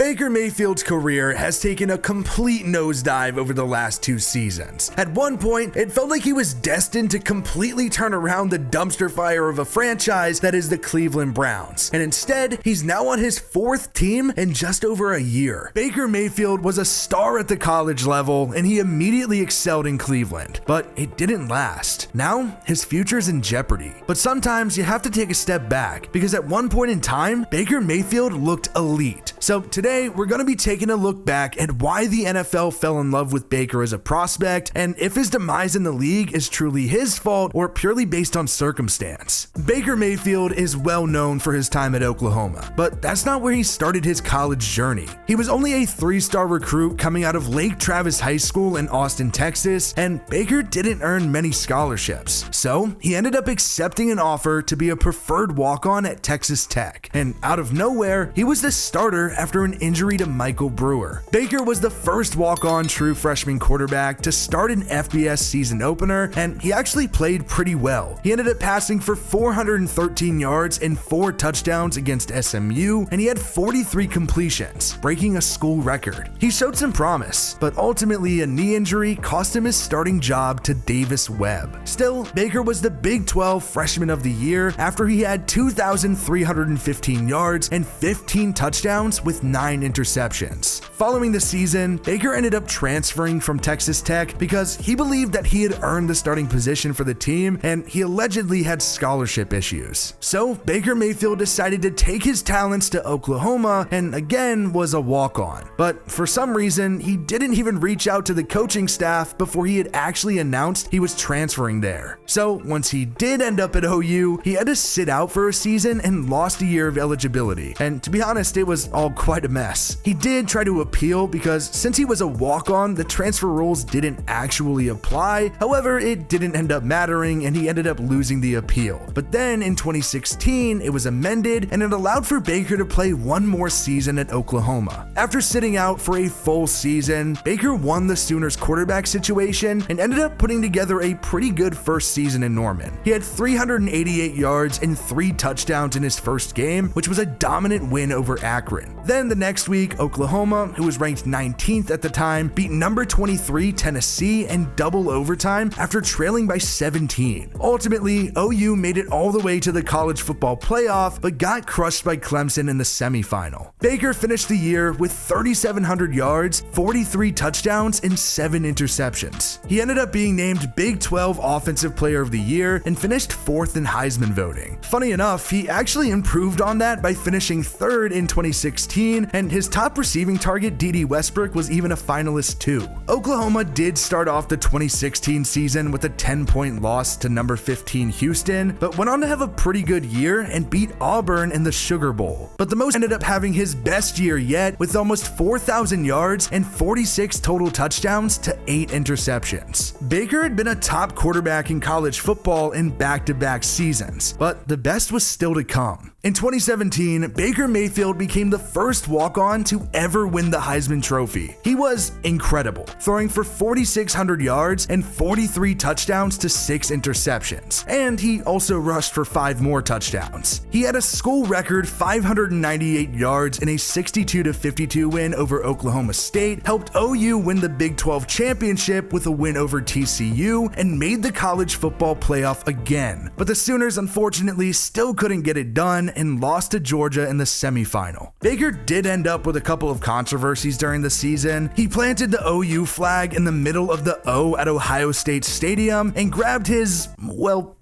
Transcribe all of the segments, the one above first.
Baker Mayfield's career has taken a complete nosedive over the last 2 seasons. At one point, it felt like he was destined to completely turn around the dumpster fire of a franchise that is the Cleveland Browns. And instead, he's now on his 4th team in just over a year. Baker Mayfield was a star at the college level, and he immediately excelled in Cleveland. But it didn't last. Now, his future's in jeopardy. But sometimes you have to take a step back, because at one point in time, Baker Mayfield looked elite. So today, we're going to be taking a look back at why the NFL fell in love with Baker as a prospect, and if his demise in the league is truly his fault or purely based on circumstance. Baker Mayfield is well known for his time at Oklahoma, but that's not where he started his college journey. He was only a 3-star recruit coming out of Lake Travis High School in Austin, Texas, and Baker didn't earn many scholarships. So he ended up accepting an offer to be a preferred walk-on at Texas Tech, and out of nowhere, he was the starter after an injury to Michael Brewer. Baker was the first walk-on true freshman quarterback to start an FBS season opener, and he actually played pretty well. He ended up passing for 413 yards and 4 touchdowns against SMU, and he had 43 completions, breaking a school record. He showed some promise, but ultimately a knee injury cost him his starting job to Davis Webb. Still, Baker was the Big 12 Freshman of the Year after he had 2,315 yards and 15 touchdowns with 9 interceptions. Following the season, Baker ended up transferring from Texas Tech because he believed that he had earned the starting position for the team, and he allegedly had scholarship issues. So Baker Mayfield decided to take his talents to Oklahoma and again was a walk-on. But for some reason, he didn't even reach out to the coaching staff before he had actually announced he was transferring there. So once he did end up at OU, he had to sit out for a season and lost a year of eligibility. And to be honest, it was all quite a mess. He did try to appeal because since he was a walk-on, the transfer rules didn't actually apply. However, it didn't end up mattering and he ended up losing the appeal. But then in 2016, it was amended and it allowed for Baker to play one more season at Oklahoma. After sitting out for a full season, Baker won the Sooners quarterback situation and ended up putting together a pretty good first season in Norman. He had 388 yards and 3 touchdowns in his first game, which was a dominant win over Akron. Then the next week, Oklahoma, who was ranked 19th at the time, beat number 23 Tennessee in double overtime after trailing by 17. Ultimately, OU made it all the way to the college football playoff, but got crushed by Clemson in the semifinal. Baker finished the year with 3,700 yards, 43 touchdowns, and 7 interceptions. He ended up being named Big 12 Offensive Player of the Year and finished 4th in Heisman voting. Funny enough, he actually improved on that by finishing 3rd in 2016, and his top receiving target, D.D. Westbrook, was even a finalist too. Oklahoma did start off the 2016 season with a 10-point loss to number 15 Houston, but went on to have a pretty good year and beat Auburn in the Sugar Bowl. But the most ended up having his best year yet with almost 4,000 yards and 46 total touchdowns to 8 interceptions. Baker had been a top quarterback in college football in back-to-back seasons, but the best was still to come. In 2017, Baker Mayfield became the first walk-on to ever win the Heisman Trophy. He was incredible, throwing for 4,600 yards and 43 touchdowns to 6 interceptions, and he also rushed for 5 more touchdowns. He had a school record 598 yards in a 62-52 win over Oklahoma State, helped OU win the Big 12 championship with a win over TCU, and made the college football playoff again. But the Sooners unfortunately still couldn't get it done and lost to Georgia in the semifinal. Baker did end up with a couple of controversies during the season. He planted the OU flag in the middle of the O at Ohio State Stadium and grabbed his,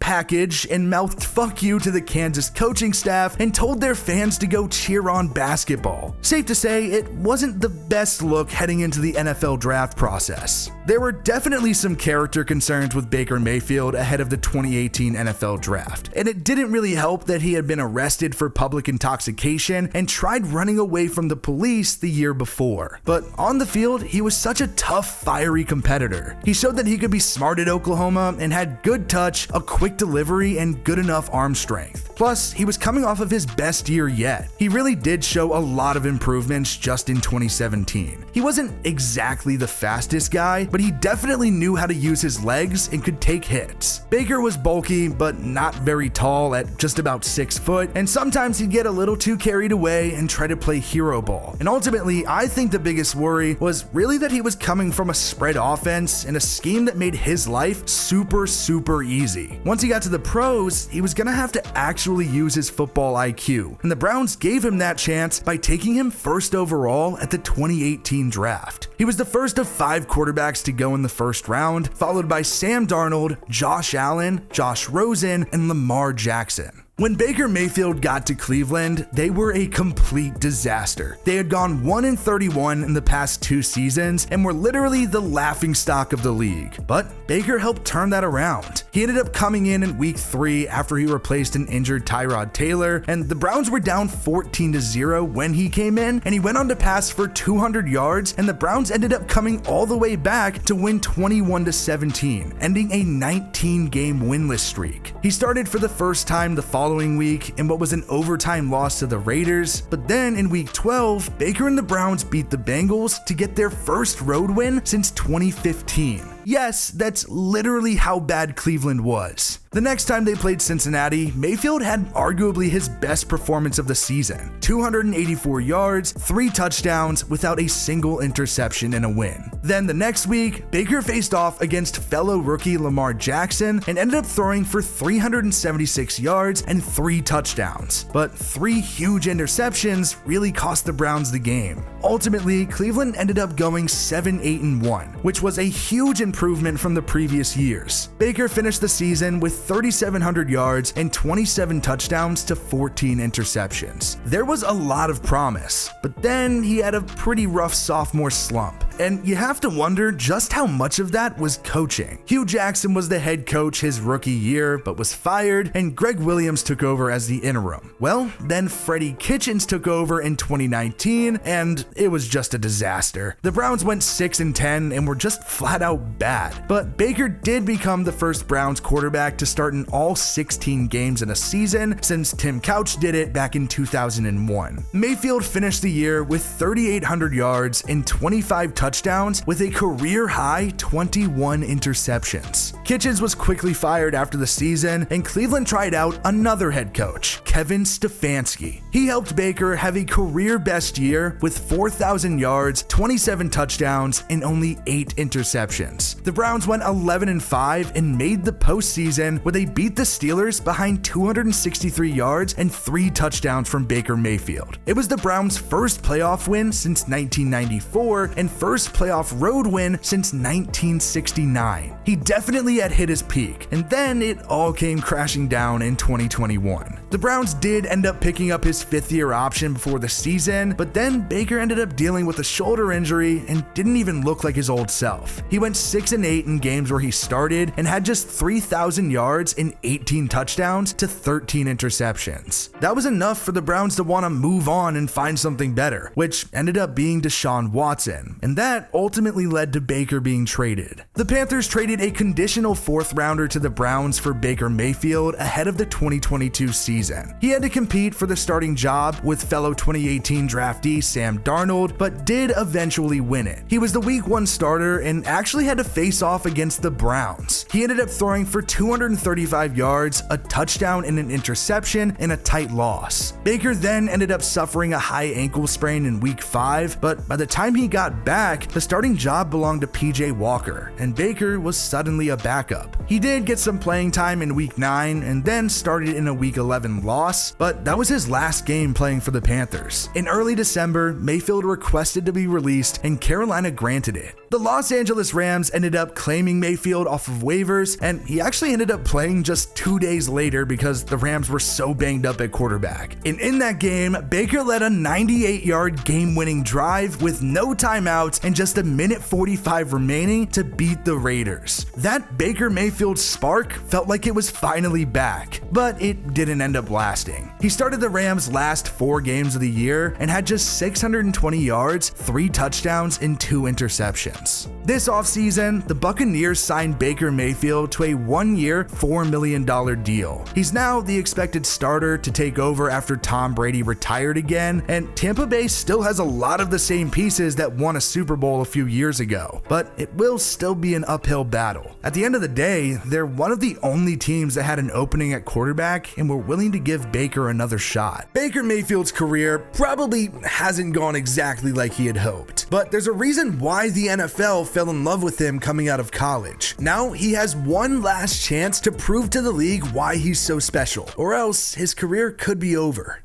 package and mouthed "fuck you" to the Kansas coaching staff and told their fans to go cheer on basketball. Safe to say, it wasn't the best look heading into the NFL draft process. There were definitely some character concerns with Baker Mayfield ahead of the 2018 NFL draft, and it didn't really help that he had been arrested for public intoxication and tried running away from the police the year before. But on the field, he was such a tough, fiery competitor. He showed that he could be smart at Oklahoma and had good touch, a quick delivery, and good enough arm strength. Plus, he was coming off of his best year yet. He really did show a lot of improvements just in 2017. He wasn't exactly the fastest guy, but he definitely knew how to use his legs and could take hits. Baker was bulky, but not very tall at just about 6 foot, and sometimes he'd get a little too carried away and try to play hero ball. And ultimately, I think the biggest worry was really that he was coming from a spread offense and a scheme that made his life super easy. Once he got to the pros, he was gonna have to actually use his football IQ, and the Browns gave him that chance by taking him first overall at the 2018 draft. He was the first of 5 quarterbacks to go in the first round, followed by Sam Darnold, Josh Allen, Josh Rosen, and Lamar Jackson. When Baker Mayfield got to Cleveland, they were a complete disaster. They had gone 1-31 in the past 2 seasons and were literally the laughingstock of the league. But Baker helped turn that around. He ended up coming in week 3 after he replaced an injured Tyrod Taylor, and the Browns were down 14-0 when he came in, and he went on to pass for 200 yards, and the Browns ended up coming all the way back to win 21-17, ending a 19-game winless streak. He started for the first time the following week in what was an overtime loss to the Raiders, but then in week 12, Baker and the Browns beat the Bengals to get their first road win since 2015. Yes, that's literally how bad Cleveland was. The next time they played Cincinnati, Mayfield had arguably his best performance of the season. 284 yards, 3 touchdowns without a single interception in a win. Then the next week, Baker faced off against fellow rookie Lamar Jackson and ended up throwing for 376 yards and 3 touchdowns. But 3 huge interceptions really cost the Browns the game. Ultimately, Cleveland ended up going 7-8-1, which was a huge improvement from the previous years. Baker finished the season with 3,700 yards and 27 touchdowns to 14 interceptions. There was a lot of promise, but then he had a pretty rough sophomore slump. And you have to wonder just how much of that was coaching. Hugh Jackson was the head coach his rookie year, but was fired, and Greg Williams took over as the interim. Well, then Freddie Kitchens took over in 2019, and it was just a disaster. The Browns went 6-10 and were just flat out bad. But Baker did become the first Browns quarterback to start in all 16 games in a season since Tim Couch did it back in 2001. Mayfield finished the year with 3,800 yards and 25 touchdowns with a career-high 21 interceptions. Kitchens was quickly fired after the season, and Cleveland tried out another head coach, Kevin Stefanski. He helped Baker have a career-best year with 4,000 yards, 27 touchdowns, and only 8 interceptions. The Browns went 11-5 and made the postseason, where they beat the Steelers behind 263 yards and 3 touchdowns from Baker Mayfield. It was the Browns' first playoff win since 1994 and first playoff road win since 1969. He definitely had hit his peak, and then it all came crashing down in 2021. The Browns did end up picking up his 5th-year option before the season, but then Baker ended up dealing with a shoulder injury and didn't even look like his old self. He went 6-8 in games where he started and had just 3,000 yards and 18 touchdowns to 13 interceptions. That was enough for the Browns to want to move on and find something better, which ended up being Deshaun Watson, and that ultimately led to Baker being traded. The Panthers traded a conditional 4th rounder to the Browns for Baker Mayfield ahead of the 2022 season. He had to compete for the starting job with fellow 2018 draftee Sam Darnold, but did eventually win it. He was the week 1 starter and actually had to face off against the Browns. He ended up throwing for 235 yards, a touchdown and an interception in a tight loss. Baker then ended up suffering a high ankle sprain in week 5, but by the time he got back, the starting job belonged to PJ Walker, and Baker was suddenly a backup. He did get some playing time in week 9 and then started in a week 11 loss, but that was his last game playing for the Panthers. In early December, Mayfield requested to be released and Carolina granted it. The Los Angeles Rams ended up claiming Mayfield off of waivers, and he actually ended up playing just 2 days later because the Rams were so banged up at quarterback. And in that game, Baker led a 98-yard game-winning drive with no timeouts and just 1:45 remaining to beat the Raiders. That Baker Mayfield spark felt like it was finally back, but it didn't end up lasting. He started the Rams' last 4 games of the year and had just 620 yards, 3 touchdowns, and 2 interceptions. This offseason, the Buccaneers signed Baker Mayfield to a 1-year, $4 million deal. He's now the expected starter to take over after Tom Brady retired again, and Tampa Bay still has a lot of the same pieces that won a Super Bowl a few years ago, but it will still be an uphill battle. At the end of the day, they're one of the only teams that had an opening at quarterback and were willing to give Baker another shot. Baker Mayfield's career probably hasn't gone exactly like he had hoped, but there's a reason why the NFL fell in love with him coming out of college. Now he has one last chance to prove to the league why he's so special, or else his career could be over.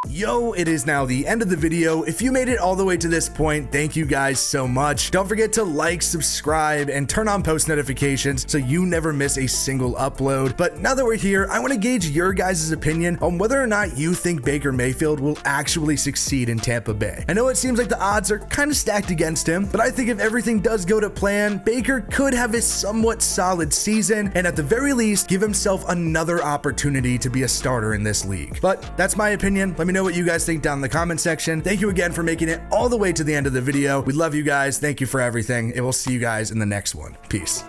Yo, it is now the end of the video. If you made it all the way to this point, thank you guys so much. Don't forget to like, subscribe, and turn on post notifications so you never miss a single upload. But now that we're here, I want to gauge your guys' opinion on whether or not you think Baker Mayfield will actually succeed in Tampa Bay. I know it seems like the odds are kind of stacked against him, but I think if everything does go to plan, Baker could have a somewhat solid season and at the very least give himself another opportunity to be a starter in this league. But that's my opinion. Let me know what you guys think down in the comment section. Thank you again for making it all the way to the end of the video. We love you guys. Thank you for everything, and we'll see you guys in the next one. Peace.